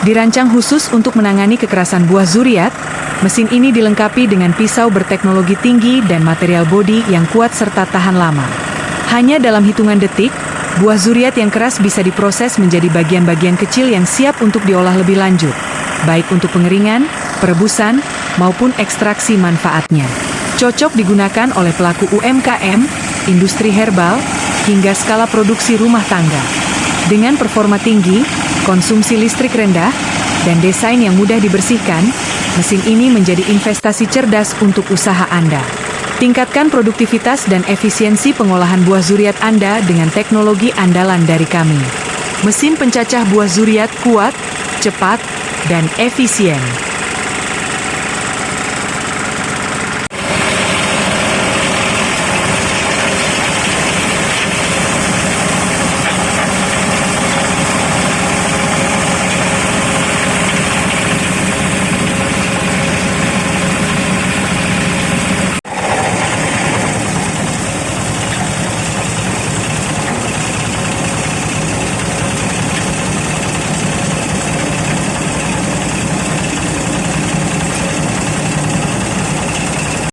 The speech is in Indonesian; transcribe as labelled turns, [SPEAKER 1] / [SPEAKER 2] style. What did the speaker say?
[SPEAKER 1] Dirancang khusus untuk menangani kekerasan buah zuriat, mesin ini dilengkapi dengan pisau berteknologi tinggi dan material bodi yang kuat serta tahan lama. Hanya dalam hitungan detik, buah zuriat yang keras bisa diproses menjadi bagian-bagian kecil yang siap untuk diolah lebih lanjut, baik untuk pengeringan, perebusan, maupun ekstraksi manfaatnya. Cocok digunakan oleh pelaku UMKM, industri herbal, hingga skala produksi rumah tangga. Dengan performa tinggi, konsumsi listrik rendah, dan desain yang mudah dibersihkan, mesin ini menjadi investasi cerdas untuk usaha Anda. Tingkatkan produktivitas dan efisiensi pengolahan buah zuriat Anda dengan teknologi andalan dari kami. Mesin pencacah buah zuriat kuat, cepat, dan efisien.